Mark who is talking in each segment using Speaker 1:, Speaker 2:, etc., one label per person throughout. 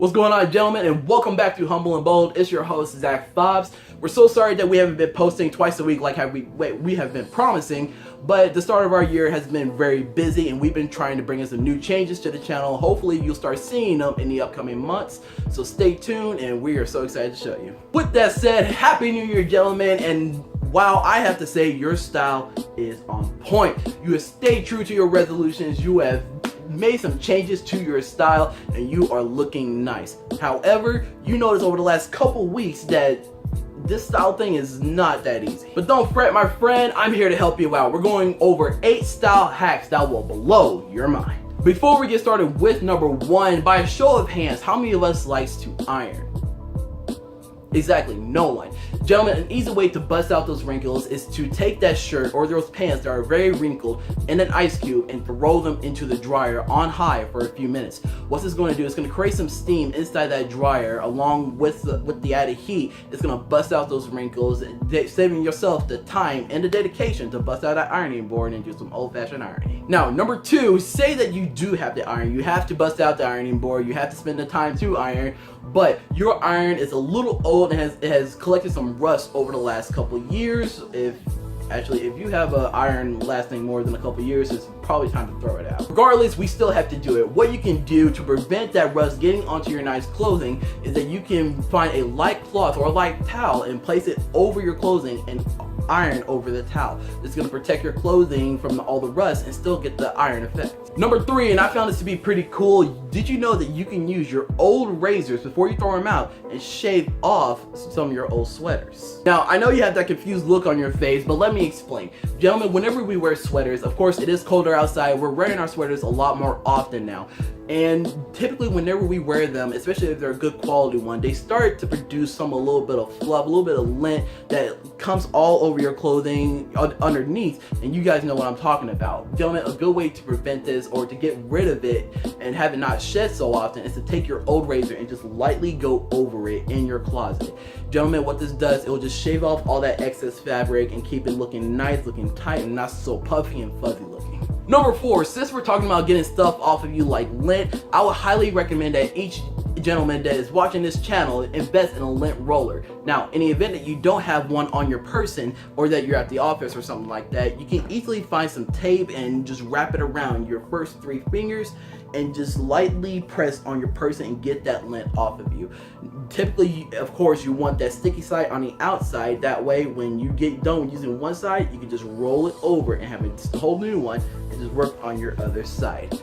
Speaker 1: What's going on, gentlemen, and welcome back to Humble and Bold. It's your host, Zach Fobbs. We're so sorry that we haven't been posting twice a week like we have been promising, but the start of our year has been very busy and we've been trying to bring in some new changes to the channel. Hopefully you'll start seeing them in the upcoming months, so stay tuned and we are so excited to show you. With that said, Happy New Year, gentlemen, and wow, I have to say your style is on point. You have stayed true to your resolutions, you have made some changes to your style, and you are looking nice. However, you notice over the last couple weeks that this style thing is not that easy. But don't fret, my friend, I'm here to help you out. We're going over 8 style hacks that will blow your mind. Before we get started with number 1, by a show of hands, how many of us likes to iron? Exactly, no one. Gentlemen, an easy way to bust out those wrinkles is to take that shirt or those pants that are very wrinkled in an ice cube and throw them into the dryer on high for a few minutes. What this is going to do is going to create some steam inside that dryer along with the added heat. It's going to bust out those wrinkles, saving yourself the time and the dedication to bust out that ironing board and do some old-fashioned ironing. Now, number 2, say that you do have the iron. You have to bust out the ironing board. You have to spend the time to iron, but your iron is a little old and it has collected some rust over the last couple years. If you have an iron lasting more than a couple years, it's probably time to throw it out. Regardless, we still have to do it. What you can do to prevent that rust getting onto your nice clothing is that you can find a light cloth or a light towel and place it over your clothing and iron over the towel. It's going to protect your clothing from all the rust and still get the iron effect. Number 3, and I found this to be pretty cool. Did you know that you can use your old razors before you throw them out and shave off some of your old sweaters? Now, I know you have that confused look on your face, but let me explain. Gentlemen, whenever we wear sweaters, of course it is colder outside, we're wearing our sweaters a lot more often now. And typically whenever we wear them, especially if they're a good quality one, they start to produce a little bit of fluff, a little bit of lint that comes all over your clothing underneath, and you guys know what I'm talking about. Gentlemen, a good way to prevent this or to get rid of it and have it not shed so often is to take your old razor and just lightly go over it in your closet. Gentlemen, what this does, it will just shave off all that excess fabric and keep it looking nice, looking tight, and not so puffy and fuzzy looking. Number 4, since we're talking about getting stuff off of you like lint, I would highly recommend that each gentleman that is watching this channel invest in a lint roller. Now, in the event that you don't have one on your person or that you're at the office or something like that, you can easily find some tape and just wrap it around your first 3 fingers and just lightly press on your person and get that lint off of you. Typically, of course, you want that sticky side on the outside. That way, when you get done using one side, you can just roll it over and have a whole new one and just work on your other side.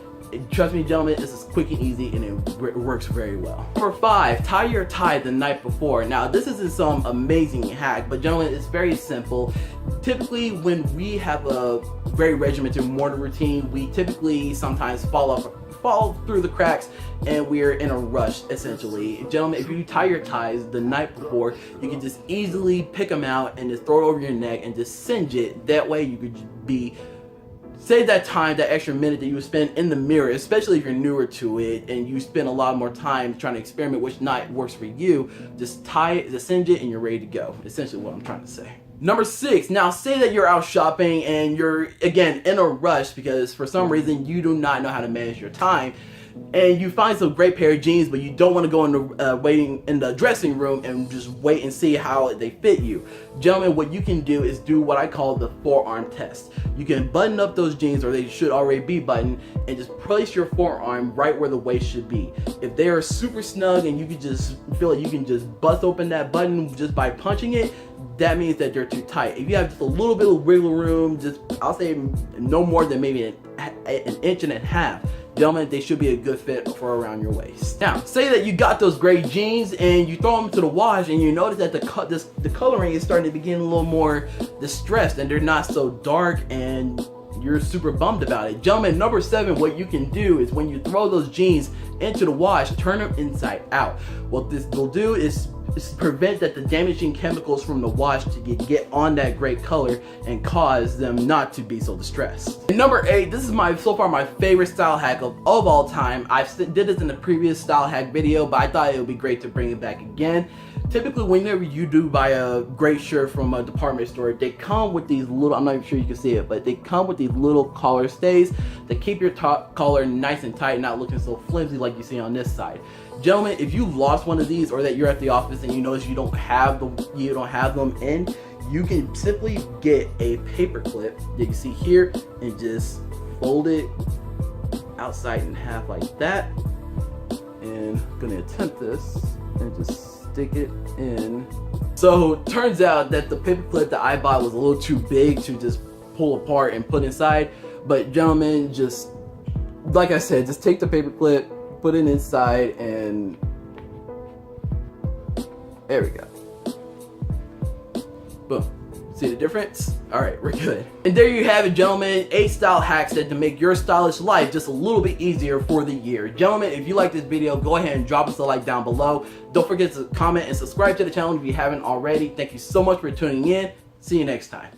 Speaker 1: Trust me, gentlemen, this is quick and easy and it works very well. Number 5, tie your tie the night before. Now, this isn't some amazing hack, but gentlemen, it's very simple. Typically, when we have a very regimented morning routine, we typically sometimes fall through the cracks and we're in a rush essentially. Gentlemen, if you tie your ties the night before, you can just easily pick them out and just throw it over your neck and just singe it. That way you could save that time, that extra minute that you would spend in the mirror, especially if you're newer to it and you spend a lot more time trying to experiment which night works for you. Just tie it, just singe it, and you're ready to go. Essentially what I'm trying to say. Number 6, now say that you're out shopping and you're, again, in a rush because for some reason you do not know how to manage your time, and you find some great pair of jeans, but you don't want to go in the dressing room and just wait and see how they fit you. Gentlemen, what you can do is do what I call the forearm test. You can button up those jeans, or they should already be buttoned, and just place your forearm right where the waist should be. If they are super snug and you can just feel like you can just bust open that button just by punching it, that means that they're too tight. If you have just a little bit of wiggle room, just I'll say no more than maybe an inch and a half, gentlemen, they should be a good fit for around your waist. Now, say that you got those gray jeans and you throw them to the wash and you notice that the coloring is starting to begin a little more distressed and they're not so dark and you're super bummed about it. Gentlemen, number 7, what you can do is when you throw those jeans into the wash, turn them inside out. What this will do is prevent that the damaging chemicals from the wash to get on that great color and cause them not to be so distressed. And number 8, this is so far my favorite style hack of all time. I did this in the previous style hack video, but I thought it would be great to bring it back again. Typically, whenever you do buy a great shirt from a department store, they come with these little, I'm not even sure you can see it, but they come with these little collar stays that keep your top collar nice and tight, not looking so flimsy like you see on this side. Gentlemen, if you lost one of these or that you're at the office and you notice you don't have them in, you can simply get a paper clip that you see here and just fold it outside in half like that. And I'm gonna attempt this and just stick it in. So turns out that the paper clip that I bought was a little too big to just pull apart and put inside. But gentlemen, just like I said, just take the paper clip, put it inside, and there we go. Boom. See the difference? All right, we're good. And there you have it, gentlemen. 8 style hacks that to make your stylish life just a little bit easier for the year. Gentlemen, if you like this video, go ahead and drop us a like down below. Don't forget to comment and subscribe to the channel if you haven't already. Thank you so much for tuning in. See you next time.